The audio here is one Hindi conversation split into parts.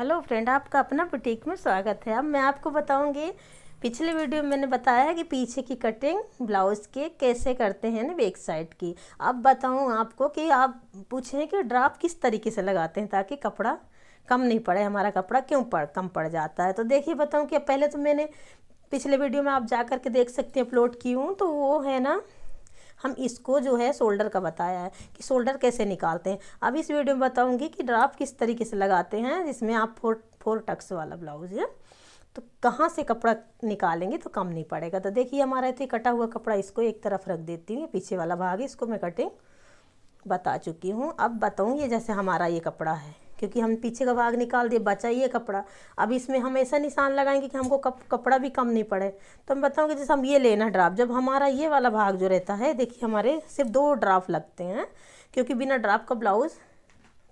हेलो फ्रेंड, आपका अपना बुटीक में स्वागत है। अब मैं आपको बताऊंगी, पिछले वीडियो में मैंने बताया है कि पीछे की कटिंग ब्लाउज़ के कैसे करते हैं ना, बैक साइड की। अब बताऊं आपको कि आप पूछें कि ड्राप किस तरीके से लगाते हैं ताकि कपड़ा कम नहीं पड़े। हमारा कपड़ा क्यों कम पड़ जाता है, तो देखिए बताऊँ कि पहले तो मैंने पिछले वीडियो में आप जा कर के देख सकते हैं, अपलोड की हूँ। तो वो है ना, हम इसको जो है शोल्डर का बताया है कि शोल्डर कैसे निकालते हैं। अब इस वीडियो में बताऊंगी कि ड्राप किस तरीके से लगाते हैं, जिसमें आप फोर टक्स वाला ब्लाउज है तो कहाँ से कपड़ा निकालेंगे तो कम नहीं पड़ेगा। तो देखिए हमारा इतने कटा हुआ कपड़ा, इसको एक तरफ रख देती हूँ। पीछे वाला भाग है, इसको मैं कटिंग बता चुकी हूँ। अब बताऊँ, ये जैसे हमारा ये कपड़ा है, क्योंकि हम पीछे का भाग निकाल दिए, बचा ये कपड़ा। अब इसमें हम ऐसा निशान लगाएंगे कि हमको कपड़ा भी कम नहीं पड़े। तो हम बताऊँगी, जैसे हम ये लेना ड्राप, जब हमारा ये वाला भाग जो रहता है, देखिए हमारे सिर्फ 2 ड्राप लगते हैं, क्योंकि बिना ड्राप का ब्लाउज़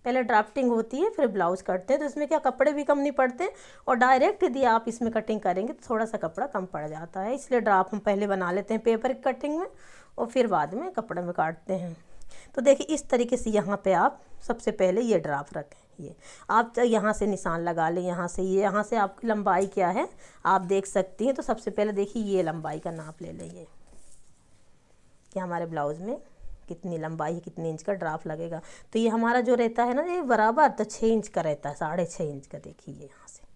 पहले ड्राफ्टिंग होती है फिर ब्लाउज़ कटते हैं। तो इसमें क्या कपड़े भी कम नहीं पड़ते, और डायरेक्ट यदि आप इसमें कटिंग करेंगे तो थोड़ा सा कपड़ा कम पड़ जाता है। इसलिए ड्राप हम पहले बना लेते हैं पेपर की कटिंग में, और फिर बाद में कपड़े में काटते हैं। तो देखिए इस तरीके से यहाँ पे आप सबसे पहले ये ड्राप रखें। ये आप यहाँ से निशान लगा लें, यहाँ से ये, यहाँ से आपकी लंबाई क्या है आप देख सकती हैं। तो सबसे पहले देखिए ये लंबाई का नाप ले लें, ये कि हमारे ब्लाउज़ में कितनी लंबाई है, कितने इंच का ड्राप लगेगा। तो ये हमारा जो रहता है ना, ये बराबर तो 6 इंच का रहता है, 6.5 इंच का। देखिए यहाँ से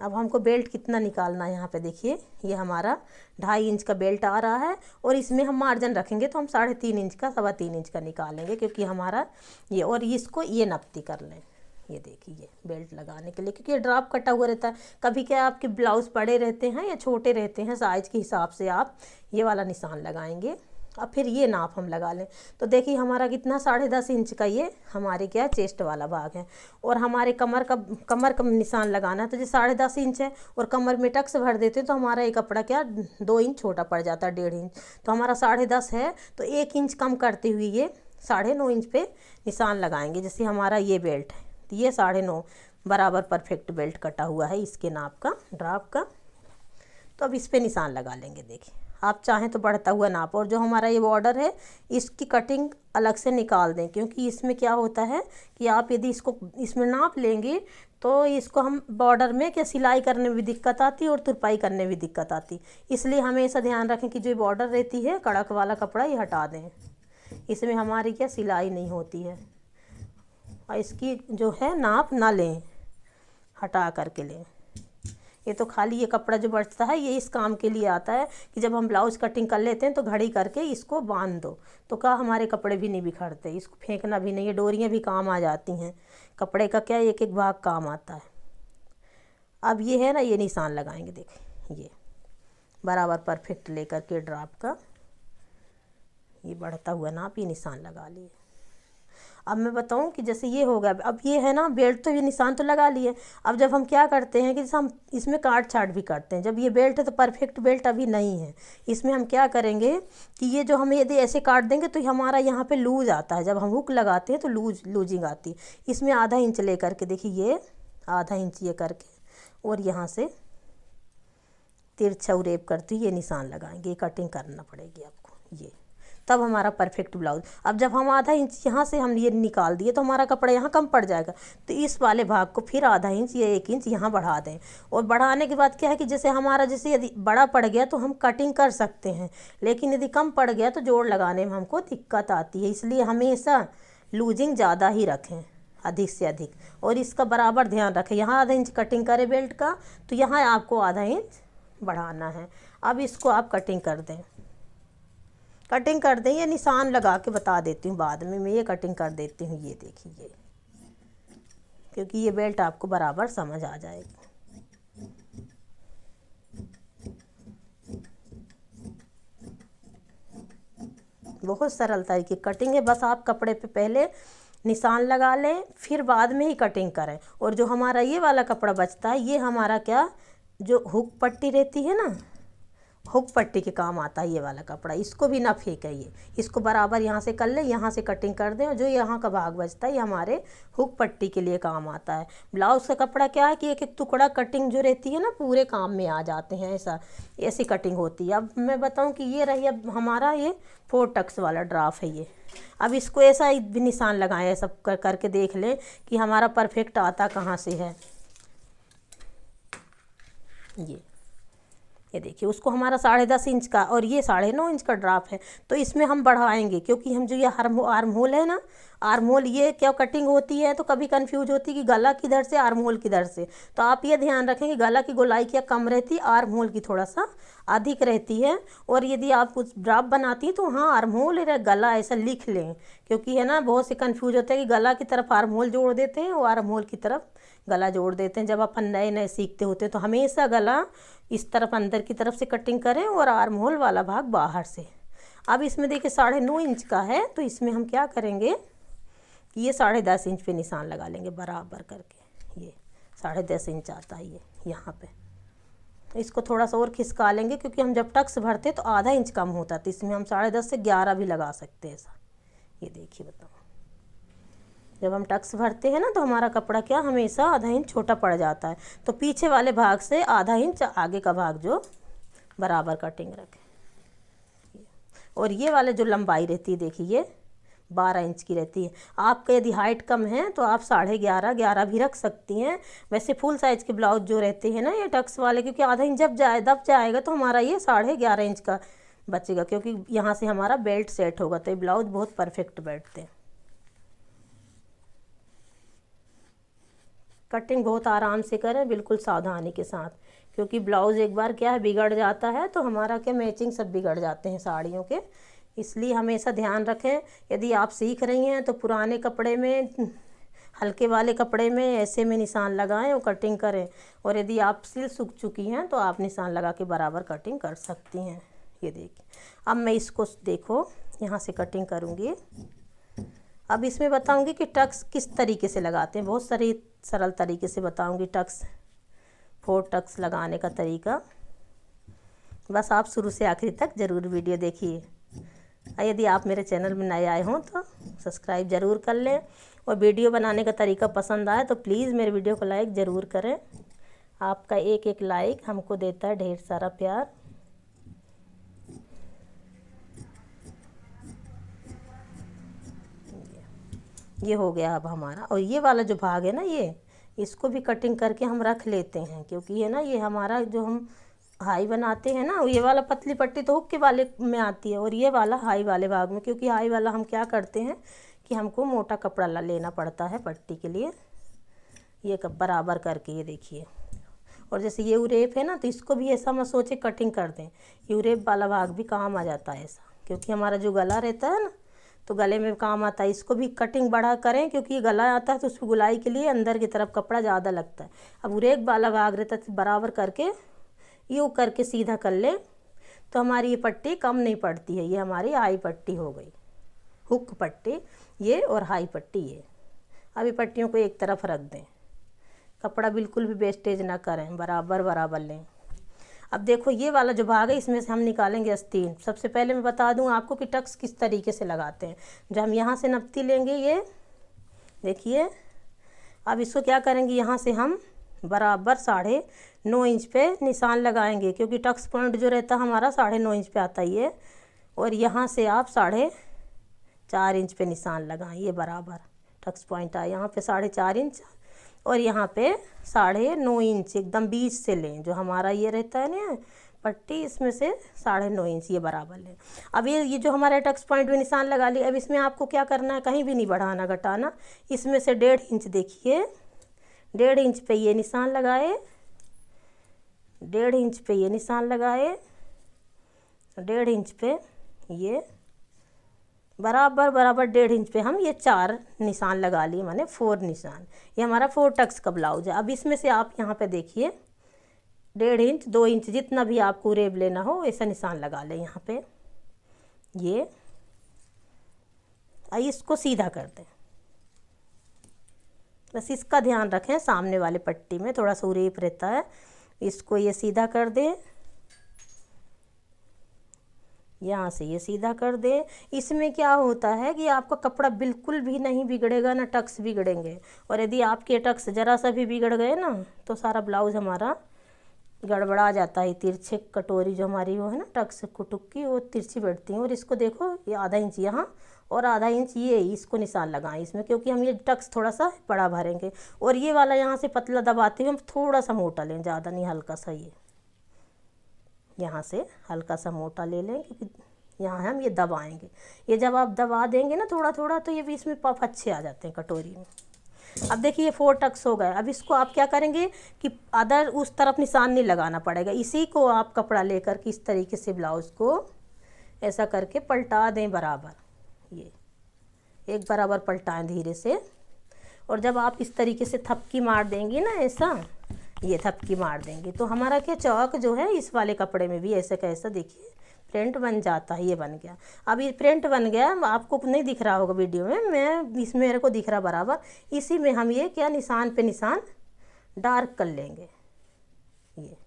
अब हमको बेल्ट कितना निकालना है, यहाँ पे देखिए ये हमारा 2.5 इंच का बेल्ट आ रहा है, और इसमें हम मार्जिन रखेंगे तो हम 3.5 इंच का, 3.25 इंच का निकालेंगे, क्योंकि हमारा ये, और इसको ये नपती कर लें। ये देखिए ये बेल्ट लगाने के लिए, क्योंकि ये ड्राप कटा हुआ रहता है। कभी क्या आपके ब्लाउज़ बड़े रहते हैं या छोटे रहते हैं, साइज़ के हिसाब से आप ये वाला निशान लगाएंगे। अब फिर ये नाप हम लगा लें। तो देखिए हमारा कितना 10.5 इंच का ये हमारे क्या चेस्ट वाला भाग है, और हमारे कमर का निशान लगाना है। तो जो 10.5 इंच है और कमर में टक्स भर देते हैं तो हमारा ये कपड़ा क्या 2 इंच छोटा पड़ जाता है, 1.5 इंच। तो हमारा 10.5 है, तो 1 इंच कम करते हुए ये 9.5 इंच पे निशान लगाएंगे। जैसे हमारा ये बेल्ट है, तो ये 9.5 बराबर परफेक्ट बेल्ट कटा हुआ है इसके नाप का, ड्राप का। तो अब इस पे निशान लगा लेंगे। देखिए आप चाहें तो बढ़ता हुआ नाप, और जो हमारा ये बॉर्डर है इसकी कटिंग अलग से निकाल दें, क्योंकि इसमें क्या होता है कि आप यदि इसको इसमें नाप लेंगे तो इसको हम बॉर्डर में क्या सिलाई करने में भी दिक्कत आती है और तुरपाई करने में भी दिक्कत आती। इसलिए हमें ऐसा ध्यान रखें कि जो बॉर्डर रहती है कड़क वाला कपड़ा, ये हटा दें। इसमें हमारी क्या सिलाई नहीं होती है, और इसकी जो है नाप ना लें, हटा करके लें। ये तो खाली ये कपड़ा जो बचता है ये इस काम के लिए आता है कि जब हम ब्लाउज़ कटिंग कर लेते हैं तो घड़ी करके इसको बांध दो, तो क्या हमारे कपड़े भी नहीं बिखरते, इसको फेंकना भी नहीं, ये डोरियाँ भी काम आ जाती हैं। कपड़े का क्या एक एक भाग काम आता है। अब ये है ना, ये निशान लगाएंगे। देखें ये बराबर परफेक्ट लेकर के ड्राप का ये बढ़ता हुआ नाप, ये निशान लगा लिए। अब मैं बताऊं कि जैसे ये हो गया, अब ये है ना बेल्ट, तो ये निशान तो लगा लिए। अब जब हम क्या करते हैं कि जैसे हम इसमें काट छाट भी करते हैं, जब ये बेल्ट है तो परफेक्ट बेल्ट अभी नहीं है, इसमें हम क्या करेंगे कि ये जो हम यदि ऐसे काट देंगे तो हमारा यहाँ पे लूज आता है। जब हम हुक लगाते हैं तो लूजिंग आती है। इसमें आधा इंच ले करके देखिए, ये आधा इंच ये करके, और यहाँ से तिरछा उरेब करते ये निशान लगाएंगे। ये कटिंग करना पड़ेगी आपको, ये तब हमारा परफेक्ट ब्लाउज। अब जब हम आधा इंच यहाँ से हम ये निकाल दिए तो हमारा कपड़ा यहाँ कम पड़ जाएगा, तो इस वाले भाग को फिर आधा इंच या 1 इंच यहाँ बढ़ा दें। और बढ़ाने के बाद क्या है कि जैसे हमारा, जैसे यदि बड़ा पड़ गया तो हम कटिंग कर सकते हैं, लेकिन यदि कम पड़ गया तो जोड़ लगाने में हमको दिक्कत आती है। इसलिए हमेशा लूजिंग ज़्यादा ही रखें, अधिक से अधिक, और इसका बराबर ध्यान रखें। यहाँ आधा इंच कटिंग करें बेल्ट का, तो यहाँ आपको आधा इंच बढ़ाना है। अब इसको आप कटिंग कर दें, कटिंग कर दें। ये निशान लगा के बता देती हूँ बाद में, मैं ये कटिंग कर देती हूँ। ये देखिए ये, क्योंकि ये बेल्ट आपको बराबर समझ आ जाएगी। बहुत सरल तरीके की कटिंग है, बस आप कपड़े पे पहले निशान लगा लें, फिर बाद में ही कटिंग करें। और जो हमारा ये वाला कपड़ा बचता है, ये हमारा क्या, जो हुक पट्टी रहती है ना, हुक पट्टी के काम आता है ये वाला कपड़ा। इसको भी ना फेंके, ये इसको बराबर यहाँ से कर ले, यहाँ से कटिंग कर दें और जो यहाँ का भाग बचता है ये हमारे हुक पट्टी के लिए काम आता है। ब्लाउज़ का कपड़ा क्या है कि एक एक टुकड़ा कटिंग जो रहती है ना पूरे काम में आ जाते हैं, ऐसी कटिंग होती है। अब मैं बताऊँ कि ये रही अब हमारा ये 4 टक्स वाला ड्राफ है ये। अब इसको ऐसा भी निशान लगाएं, सब करके देख लें कि हमारा परफेक्ट आता कहाँ से है। ये देखिए, उसको हमारा 10.5 इंच का और ये 9.5 इंच का ड्राफ है, तो इसमें हम बढ़ाएंगे क्योंकि हम जो ये आर्म होल है ना, आर्म होल ये क्या कटिंग होती है तो कभी कंफ्यूज होती है कि गला किधर से आर्म होल किधर से। तो आप ये ध्यान रखें कि गला की गोलाई क्या कम रहती है, आर्म होल की थोड़ा सा अधिक रहती है। और यदि आप कुछ ड्राफ बनाती हैं तो हाँ आर्म होल या गला ऐसा लिख लें, क्योंकि है ना बहुत से कंफ्यूज होते हैं कि गला की तरफ आर्म होल जोड़ देते हैं और आर्म होल की तरफ गला जोड़ देते हैं। जब अपन नए नए सीखते होते हैं तो हमेशा गला इस तरफ अंदर की तरफ से कटिंग करें और आर्म होल वाला भाग बाहर से। अब इसमें देखिए 9.5 इंच का है, तो इसमें हम क्या करेंगे कि ये 10.5 इंच पे निशान लगा लेंगे बराबर करके। ये 10.5 इंच आता है ये यहाँ पे। इसको थोड़ा सा और खिसका लेंगे क्योंकि हम जब टक्स भरते तो आधा इंच कम होता, तो इसमें हम 10.5 से 11 भी लगा सकते हैं ऐसा। ये देखिए बताओ, जब हम टक्स भरते हैं ना तो हमारा कपड़ा क्या हमेशा आधा इंच छोटा पड़ जाता है, तो पीछे वाले भाग से आधा इंच आगे का भाग जो बराबर कटिंग रखें। और ये वाले जो लंबाई रहती है देखिए ये 12 इंच की रहती है। आपका यदि हाइट कम है तो आप 11.5 भी रख सकती हैं। वैसे फुल साइज़ के ब्लाउज जो रहते हैं ना ये टक्स वाले, क्योंकि आधा इंच जब दब जाएगा तो हमारा ये 11.5 इंच का बचेगा, क्योंकि यहाँ से हमारा बेल्ट सेट होगा, तो ये ब्लाउज बहुत परफेक्ट बैठते हैं। कटिंग बहुत आराम से करें, बिल्कुल सावधानी के साथ, क्योंकि ब्लाउज़ एक बार क्या है बिगड़ जाता है तो हमारा क्या मैचिंग सब बिगड़ जाते हैं साड़ियों के। इसलिए हमेशा ध्यान रखें, यदि आप सीख रही हैं तो पुराने कपड़े में, हल्के वाले कपड़े में ऐसे में निशान लगाएं और कटिंग करें। और यदि आप सिल सूख चुकी हैं तो आप निशान लगा के बराबर कटिंग कर सकती हैं। ये देखिए, अब मैं इसको देखो यहाँ से कटिंग करूँगी। अब इसमें बताऊंगी कि टक्स किस तरीके से लगाते हैं, बहुत सारी सरल तरीके से बताऊंगी टक्स, 4 टक्स लगाने का तरीका। बस आप शुरू से आखिरी तक ज़रूर वीडियो देखिए। यदि आप मेरे चैनल में नए आए हों तो सब्सक्राइब ज़रूर कर लें, और वीडियो बनाने का तरीका पसंद आए तो प्लीज़ मेरे वीडियो को लाइक ज़रूर करें। आपका एक एक लाइक हमको देता है ढेर सारा प्यार। ये हो गया अब हमारा। और ये वाला जो भाग है ना ये, इसको भी कटिंग करके हम रख लेते हैं, क्योंकि है ना ये हमारा जो हम हाई बनाते हैं ना, ये वाला पतली पट्टी तो हुक के वाले में आती है और ये वाला हाई वाले भाग में, क्योंकि हाई वाला हम क्या करते हैं कि हमको मोटा कपड़ा लेना पड़ता है पट्टी के लिए। ये बराबर करके ये देखिए, और जैसे ये उरेप है ना तो इसको भी ऐसा मत सोचे कटिंग कर दें, ये उरेप वाला भाग भी काम आ जाता है ऐसा, क्योंकि हमारा जो गला रहता है ना तो गले में काम आता है। इसको भी कटिंग बड़ा करें क्योंकि ये गला आता है तो उसकी गुलाई के लिए अंदर की तरफ कपड़ा ज़्यादा लगता है। अब उरेप वाला भाग रहता है तो बराबर करके यूँ करके सीधा कर लें तो हमारी ये पट्टी कम नहीं पड़ती है। ये हमारी हाई पट्टी हो गई, हुक पट्टी ये और हाई पट्टी ये। अब ये पट्टियों को एक तरफ रख दें, कपड़ा बिल्कुल भी वेस्टेज ना करें, बराबर बराबर लें। अब देखो ये वाला जो भाग है इसमें से हम निकालेंगे आस्तीन। सबसे पहले मैं बता दूं आपको कि टक्स किस तरीके से लगाते हैं। जो हम यहाँ से नपती लेंगे ये देखिए, अब इसको क्या करेंगे यहाँ से हम बराबर 9.5 इंच पे निशान लगाएंगे, क्योंकि टक्स पॉइंट जो रहता है हमारा 9.5 इंच पे आता है ये। और यहाँ से आप 4.5 इंच पे निशान लगाएं, ये बराबर टक्स पॉइंट आए यहाँ पे 4.5 इंच, और यहाँ पे 9.5 इंच एकदम बीच से लें। जो हमारा ये रहता है ना पट्टी, इसमें से 9.5 इंच ये बराबर लें। अब ये जो हमारे टक्स पॉइंट में निशान लगा लिया, अब इसमें आपको क्या करना है, कहीं भी नहीं बढ़ाना घटाना। इसमें से 1.5 इंच देखिए, 1.5 इंच पे ये निशान लगाए, 1.5 इंच पे ये निशान लगाए, 1.5 इंच पे ये बराबर बराबर 1.5 इंच पे हम ये 4 निशान लगा लिए, माने 4 निशान। ये हमारा 4 टक्स का ब्लाउज है। अब इसमें से आप यहाँ पे देखिए 1.5 इंच 2 इंच जितना भी आपको रेब लेना हो ऐसा निशान लगा लें यहाँ पे। ये इसको सीधा कर दें, बस इसका ध्यान रखें, सामने वाले पट्टी में थोड़ा सा रेप रहता है, इसको ये सीधा कर दें। यहाँ से ये सीधा कर दें। इसमें क्या होता है कि आपका कपड़ा बिल्कुल भी नहीं बिगड़ेगा, ना टक्स बिगड़ेंगे। और यदि आपके टक्स ज़रा सा भी बिगड़ गए ना तो सारा ब्लाउज़ हमारा गड़बड़ा जाता है। तिरछे कटोरी जो हमारी वो है ना टक्स कुटुक की, वो तिरछी बैठती हैं। और इसको देखो, ये आधा इंच यहाँ और आधा इंच ये, इसको निशान लगाएं इसमें, क्योंकि हम ये टक्स थोड़ा सा बड़ा भरेंगे। और ये वाला यहाँ से पतला दबाते हुए हम थोड़ा सा मोटा लें, ज़्यादा नहीं, हल्का सा। ये यहाँ से हल्का सा मोटा ले लें, क्योंकि यहाँ हम ये दबाएंगे। ये जब आप दबा देंगे ना थोड़ा थोड़ा, तो ये भी इसमें पफ अच्छे आ जाते हैं कटोरी में। अब देखिए ये 4 टक्स हो गए। अब इसको आप क्या करेंगे कि अदर उस तरफ निशान नहीं लगाना पड़ेगा। इसी को आप कपड़ा लेकर के इस तरीके से ब्लाउज़ को ऐसा करके पलटा दें बराबर। ये एक बराबर पलटाएं धीरे से। और जब आप इस तरीके से थपकी मार देंगी ना, ऐसा ये थपकी मार देंगे, तो हमारा क्या चौक जो है इस वाले कपड़े में भी ऐसे कैसा देखिए प्रिंट बन जाता है। ये बन गया। अब ये प्रिंट बन गया, आपको नहीं दिख रहा होगा वीडियो में, मैं इसमें मेरे को दिख रहा बराबर। इसी में हम ये क्या निशान पे निशान डार्क कर लेंगे। ये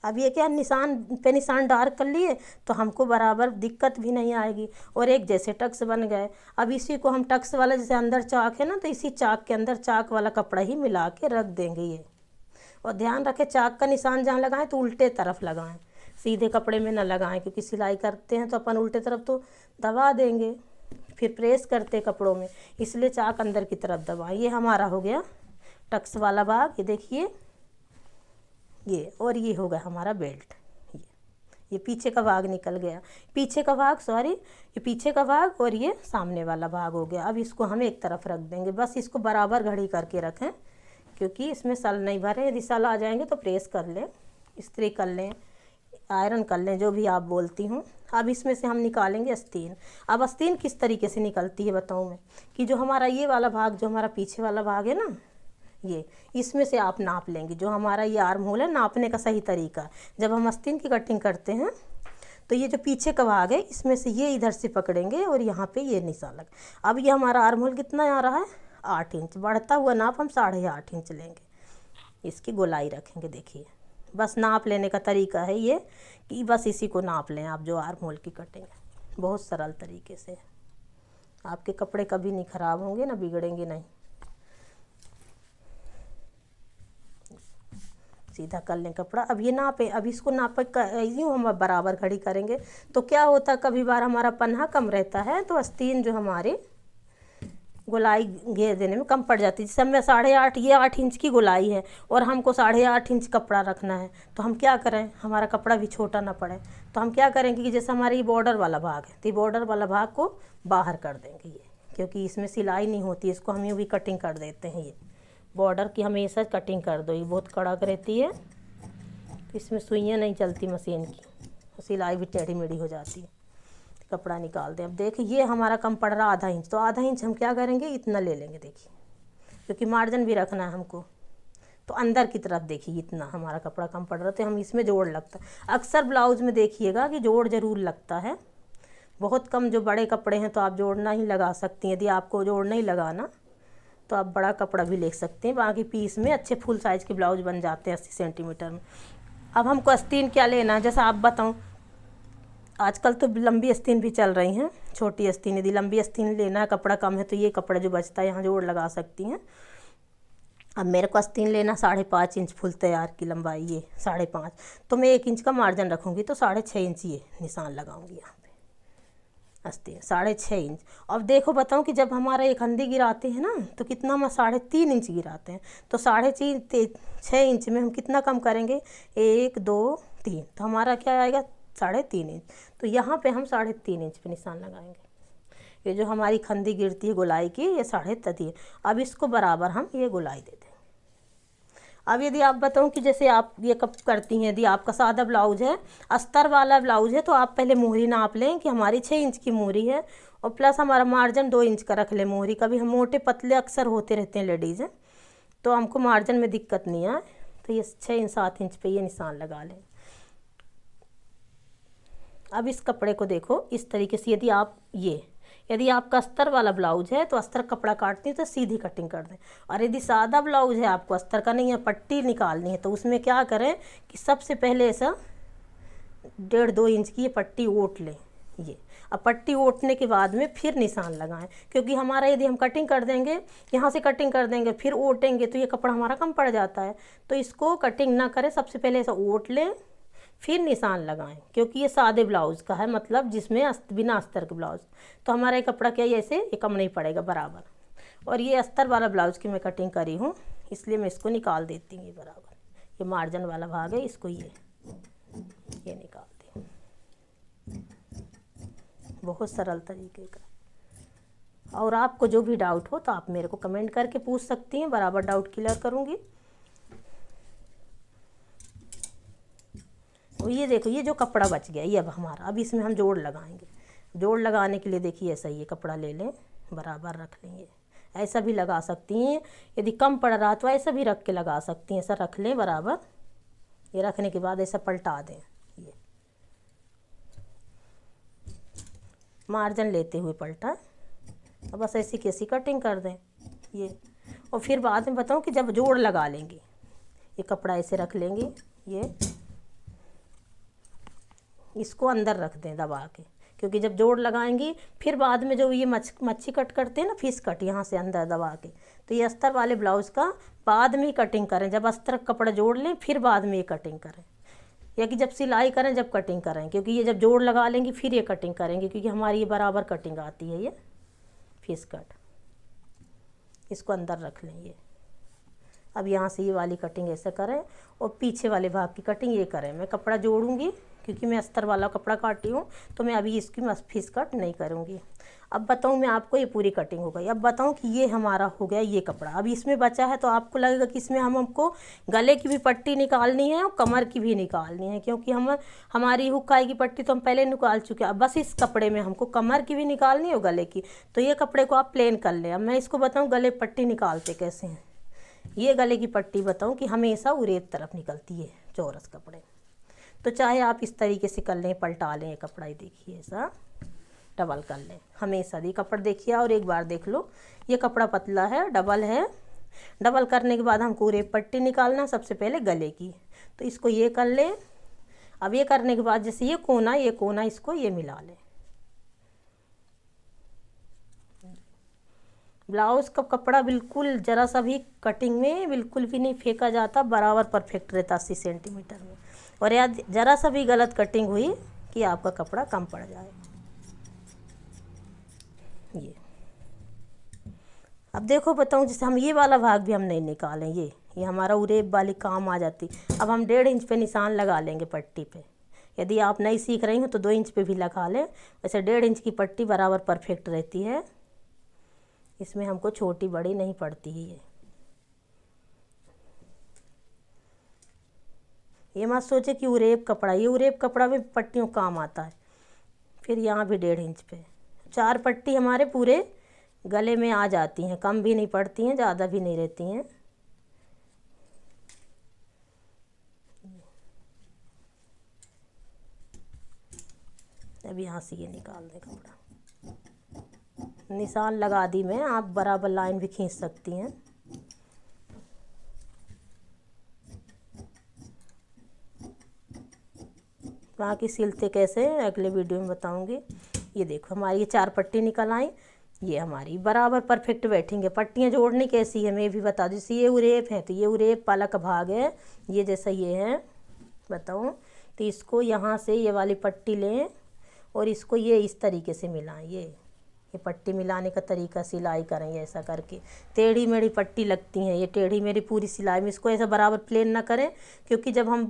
अब ये क्या निशान पे निशान डार्क कर लिए तो हमको बराबर दिक्कत भी नहीं आएगी। और एक जैसे टक्स बन गए। अब इसी को हम टक्स वाला, जैसे अंदर चाक है ना, तो इसी चाक के अंदर चाक वाला कपड़ा ही मिला के रख देंगे ये। और ध्यान रखें चाक का निशान जहाँ लगाएं तो उल्टे तरफ लगाएं, सीधे कपड़े में ना लगाएं, क्योंकि सिलाई करते हैं तो अपन उल्टे तरफ तो दबा देंगे, फिर प्रेस करते कपड़ों में, इसलिए चाक अंदर की तरफ दबाएं। ये हमारा हो गया टक्स वाला भाग, ये देखिए ये। और ये हो गया हमारा बेल्ट। ये पीछे का भाग निकल गया, पीछे का भाग, सॉरी, ये पीछे का भाग और ये सामने वाला भाग हो गया। अब इसको हम एक तरफ रख देंगे, बस इसको बराबर घड़ी करके रखें, क्योंकि इसमें सल नहीं भरे। यदि सल आ जाएंगे तो प्रेस कर लें, इस्त्री कर लें, आयरन कर लें, जो भी आप बोलती हूँ। अब इसमें से हम निकालेंगे आस्तीन। अब आस्तीन किस तरीके से निकलती है बताऊँ मैं, कि जो हमारा ये वाला भाग, जो हमारा पीछे वाला भाग है ना, ये इसमें से आप नाप लेंगे। जो हमारा ये आर्म होल है, नापने का सही तरीका, जब हम आस्तीन की कटिंग करते हैं तो ये जो पीछे का भाग है इसमें से ये इधर से पकड़ेंगे और यहाँ पे ये निशान लग। अब ये हमारा आर्म होल कितना आ रहा है, 8 इंच। बढ़ता हुआ नाप हम 8.5 इंच लेंगे, इसकी गोलाई रखेंगे। देखिए बस नाप लेने का तरीका है ये, कि बस इसी को नाप लें आप, जो आर्म होल की कटिंग है। बहुत सरल तरीके से, आपके कपड़े कभी नहीं ख़राब होंगे ना बिगड़ेंगे नहीं। सीधा कर लें कपड़ा। अब ये नापे, अब इसको नाप यूँ हम बराबर खड़ी करेंगे तो क्या होता है, कभी बार हमारा पन्हा कम रहता है तो आस्तीन जो हमारी गोलाई घेर देने में कम पड़ जाती है। जैसे मैं 8.5, ये 8 इंच की गोलाई है और हमको 8.5 इंच कपड़ा रखना है, तो हम क्या करें, हमारा कपड़ा भी छोटा ना पड़े, तो हम क्या करेंगे कि जैसे हमारा ये बॉर्डर वाला भाग है, तो ये बॉर्डर वाला भाग को बाहर कर देंगे ये, क्योंकि इसमें सिलाई नहीं होती, इसको हम यूँ भी कटिंग कर देते हैं। ये बॉर्डर की हमेशा कटिंग कर दो, ये बहुत कड़क रहती है, तो इसमें सुइयाँ नहीं चलती मशीन की, सिलाई भी टेढ़ी मेढ़ी हो जाती है। कपड़ा निकाल दें। अब देखिए ये हमारा कम पड़ रहा 1/2 इंच, तो 1/2 इंच हम क्या करेंगे, इतना ले लेंगे। देखिए क्योंकि मार्जिन भी रखना है हमको, तो अंदर की तरफ देखिए इतना हमारा कपड़ा कम पड़ रहा, तो हम इसमें जोड़ लगता है। अक्सर ब्लाउज़ में देखिएगा कि जोड़ ज़रूर लगता है। बहुत कम जो बड़े कपड़े हैं तो आप जोड़ नहीं लगा सकती हैं। यदि आपको जोड़ नहीं लगाना तो आप बड़ा कपड़ा भी ले सकते हैं। बाकी पीस में अच्छे फुल साइज़ के ब्लाउज बन जाते हैं 80 सेंटीमीटर में। अब हमको आस्तीन क्या लेना है, जैसा आप बताऊँ, आजकल तो लंबी आस्तीन भी चल रही हैं, छोटी आस्तीन। यदि लंबी आस्तीन लेना है, कपड़ा कम है, तो ये कपड़ा जो बचता है यहाँ जोड़ लगा सकती हैं। अब मेरे को आस्तीन लेना 5.5 इंच फुल तैयार की लंबाई, ये 5.5, तो मैं 1 इंच का मार्जिन रखूँगी, तो 6.5 इंच ये निशान लगाऊंगी यहाँ पे आस्तीन, 6.5 इंच। अब देखो बताऊँ कि जब हमारा एक हंदी गिराते हैं ना, तो कितना हम 3.5 इंच गिराते हैं, तो 6.5 इंच में हम कितना कम करेंगे, 1 2 3, तो हमारा क्या आएगा 3.5 इंच। तो यहाँ पे हम 3.5 इंच पे निशान लगाएंगे। ये जो हमारी खंदी गिरती है गोलाई की, ये 3.5। अब इसको बराबर हम ये गोलाई दे देंगे। अब यदि आप बताऊं कि जैसे आप ये कब करती हैं, यदि आपका सादा ब्लाउज है, अस्तर वाला ब्लाउज है, तो आप पहले मोहरी नाप लें कि हमारी 6 इंच की मोहरी है, और प्लस हमारा मार्जिन 2 इंच का रख लें मोहरी। कभी हम मोटे पतले अक्सर होते रहते हैं लेडीज़ हैं, तो हमको मार्जिन में दिक्कत नहीं आए, तो ये 6 इंच 7 इंच पे ये निशान लगा लें। अब इस कपड़े को देखो इस तरीके से, यदि आपका अस्तर वाला ब्लाउज है तो अस्तर कपड़ा काटती है तो सीधी कटिंग कर दें। और यदि सादा ब्लाउज है, आपको अस्तर का नहीं है, पट्टी निकालनी है, तो उसमें क्या करें कि सबसे पहले ऐसा 1.5-2 इंच की ये पट्टी ओट लें। ये अब पट्टी ओटने के बाद में फिर निशान लगाएं, क्योंकि हमारा यदि हम कटिंग कर देंगे, यहाँ से कटिंग कर देंगे फिर ओटेंगे तो ये कपड़ा हमारा कम पड़ जाता है। तो इसको कटिंग ना करें, सबसे पहले ऐसा ओट लें फिर निशान लगाएं, क्योंकि ये सादे ब्लाउज़ का है, मतलब जिसमें बिना अस्तर के ब्लाउज़। तो हमारा ये कपड़ा क्या ऐसे ये कम नहीं पड़ेगा बराबर। और ये अस्तर वाला ब्लाउज़ की मैं कटिंग करी हूँ, इसलिए मैं इसको निकाल देती हूँ बराबर। ये मार्जिन वाला भाग है, इसको ये निकाल दी। बहुत सरल तरीके का। और आपको जो भी डाउट हो तो आप मेरे को कमेंट करके पूछ सकती हैं, बराबर डाउट क्लियर करूँगी। और ये देखो, ये जो कपड़ा बच गया ये अब हमारा, अब इसमें हम जोड़ लगाएंगे। जोड़ लगाने के लिए देखिए ऐसा ये कपड़ा ले लें, बराबर रख लेंगे। ऐसा भी लगा सकती हैं, यदि कम पड़ रहा तो ऐसा भी रख के लगा सकती हैं। ऐसा रख लें बराबर। ये रखने के बाद ऐसा पलटा दें, ये मार्जिन लेते हुए पलटा। अब बस ऐसी कैसी कटिंग कर दें ये। और फिर बाद में बताऊं कि जब जोड़ लगा लेंगे, ये कपड़ा ऐसे रख लेंगे, ये इसको अंदर रख दें दबा के, क्योंकि जब जोड़ लगाएंगी फिर बाद में जो ये मच्छी कट करते हैं ना, फिश कट, यहाँ से अंदर दबा के, तो ये अस्तर वाले ब्लाउज़ का बाद में कटिंग करें। जब अस्तर कपड़ा जोड़ लें फिर बाद में ये कटिंग करें, या कि जब सिलाई करें जब कटिंग करें, क्योंकि ये जब जोड़ लगा लेंगी फिर ये कटिंग करेंगे, क्योंकि हमारी ये बराबर कटिंग आती है। ये फिश कट, इसको अंदर रख लें। ये अब यहाँ से ये वाली कटिंग ऐसे करें और पीछे वाले भाग की कटिंग ये करें। मैं कपड़ा जोड़ूंगी, क्योंकि मैं अस्तर वाला कपड़ा काटी हूँ, तो मैं अभी इसकी फिश कट नहीं करूँगी। अब बताऊँ मैं आपको, ये पूरी कटिंग हो गई। अब बताऊँ कि ये हमारा हो गया ये कपड़ा। अब इसमें बचा है तो आपको लगेगा कि इसमें हमको गले की भी पट्टी निकालनी है और कमर की भी निकालनी है, क्योंकि हमारी हुक्काई की पट्टी तो हम पहले निकाल चुके हैं। अब बस इस कपड़े में हमको कमर की भी निकालनी है और गले की। तो ये कपड़े को आप प्लेन कर लें। अब मैं इसको बताऊँ गले पट्टी निकालते कैसे हैं। ये गले की पट्टी बताऊं कि हमेशा उरेब तरफ निकलती है चौरस कपड़े। तो चाहे आप इस तरीके से कर लें, पलटा लें कपड़ा, ही देखिए ऐसा डबल कर लें हमेशा। ये कपड़ा देखिए और एक बार देख लो, ये कपड़ा पतला है, डबल है। डबल करने के बाद हमको उरेब पट्टी निकालना सबसे पहले गले की, तो इसको ये कर लें। अब ये करने के बाद जैसे ये कोना इसको ये मिला लें। ब्लाउज़ का कपड़ा बिल्कुल ज़रा सा भी कटिंग में बिल्कुल भी नहीं फेंका जाता, बराबर परफेक्ट रहता 80 सेंटीमीटर में। और याद ज़रा सा भी गलत कटिंग हुई कि आपका कपड़ा कम पड़ जाए। ये अब देखो बताऊं, जैसे हम ये वाला भाग भी हम नहीं निकालें, ये हमारा उरेब वाली काम आ जाती। अब हम 1.5 इंच पे निशान लगा लेंगे पट्टी पे। यदि आप नहीं सीख रही हो तो 2 इंच पे भी लगा लें। वैसे 1.5 इंच की पट्टी बराबर परफेक्ट रहती है, इसमें हमको छोटी बड़ी नहीं पड़ती है। ये मत सोचे कि उरेब कपड़ा, ये उरेब कपड़ा भी पट्टियों काम आता है। फिर यहाँ भी 1.5 इंच पे 4 पट्टी हमारे पूरे गले में आ जाती हैं, कम भी नहीं पड़ती हैं, ज़्यादा भी नहीं रहती हैं। अब यहाँ से ये निकाल दें कपड़ा। निशान लगा दी मैं, आप बराबर लाइन भी खींच सकती हैं। बाकी सिलते कैसे अगले वीडियो में बताऊंगी। ये देखो हमारी ये 4 पट्टी निकल आई, ये हमारी बराबर परफेक्ट बैठेंगे। पट्टियाँ जोड़नी कैसी है मैं भी बता दूँ। जैसे ये उरेब है तो ये उरेब पाला का भाग है, ये जैसा ये है बताऊँ, तो इसको यहाँ से ये वाली पट्टी लें और इसको ये इस तरीके से मिलाएं। ये पट्टी मिलाने का तरीका सिलाई करेंगे ऐसा करके। टेढ़ी मेढ़ी पट्टी लगती हैं, ये टेढ़ी मेढ़ी पूरी सिलाई में इसको ऐसा बराबर प्लेन ना करें, क्योंकि जब हम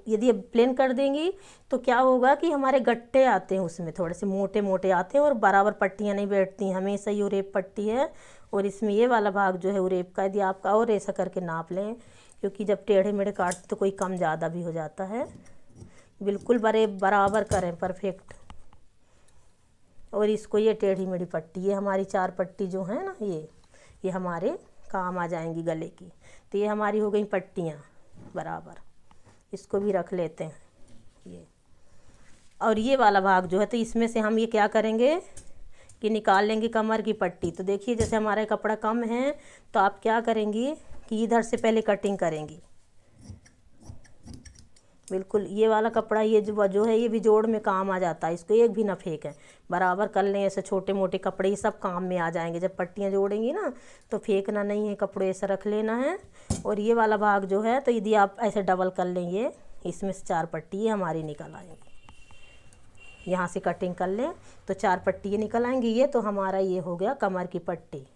यदि प्लेन कर देंगी तो क्या होगा कि हमारे गट्टे आते हैं, उसमें थोड़े से मोटे मोटे आते हैं और बराबर पट्टियाँ नहीं बैठती हैं। हमेशा ये उरेब पट्टी है और इसमें ये वाला भाग जो है उरेब का, यदि आपका और ऐसा करके नाप लें, क्योंकि जब टेढ़े मेढ़े काटते तो कोई कम ज़्यादा भी हो जाता है। बिल्कुल बराबर करें परफेक्ट। और इसको ये टेढ़ी मेढ़ी पट्टी, ये हमारी 4 पट्टी जो है ना, ये हमारे काम आ जाएंगी गले की। तो ये हमारी हो गई पट्टियाँ बराबर। इसको भी रख लेते हैं ये। और ये वाला भाग जो है तो इसमें से हम ये क्या करेंगे कि निकाल लेंगे कमर की पट्टी। तो देखिए जैसे हमारा कपड़ा कम है तो आप क्या करेंगी कि इधर से पहले कटिंग करेंगी, बिल्कुल ये वाला कपड़ा ये जो है ये भी जोड़ में काम आ जाता है, इसको एक भी ना फेंकें, बराबर कर लें। ऐसे छोटे मोटे कपड़े ये सब काम में आ जाएंगे, जब पट्टियाँ जोड़ेंगी ना तो फेंकना नहीं है, कपड़े ऐसे रख लेना है। और ये वाला भाग जो है तो यदि आप ऐसे डबल कर लेंगे, इसमें से 4 पट्टी ये हमारी निकल आएंगी। यहाँ से कटिंग कर लें तो 4 पट्टी ये निकल आएंगी। ये तो हमारा ये हो गया कमर की पट्टी,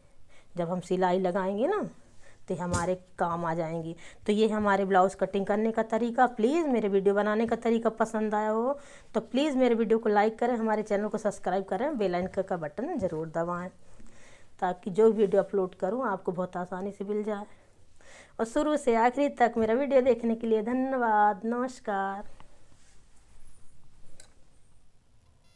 जब हम सिलाई लगाएंगे ना तो हमारे काम आ जाएंगी। तो ये हमारे ब्लाउज़ कटिंग करने का तरीका। प्लीज़ मेरे वीडियो बनाने का तरीका पसंद आया हो तो प्लीज़ मेरे वीडियो को लाइक करें, हमारे चैनल को सब्सक्राइब करें, बेल आइकन का बटन ज़रूर दबाएं ताकि जो वीडियो अपलोड करूं आपको बहुत आसानी से मिल जाए। और शुरू से आखिरी तक मेरा वीडियो देखने के लिए धन्यवाद। नमस्कार।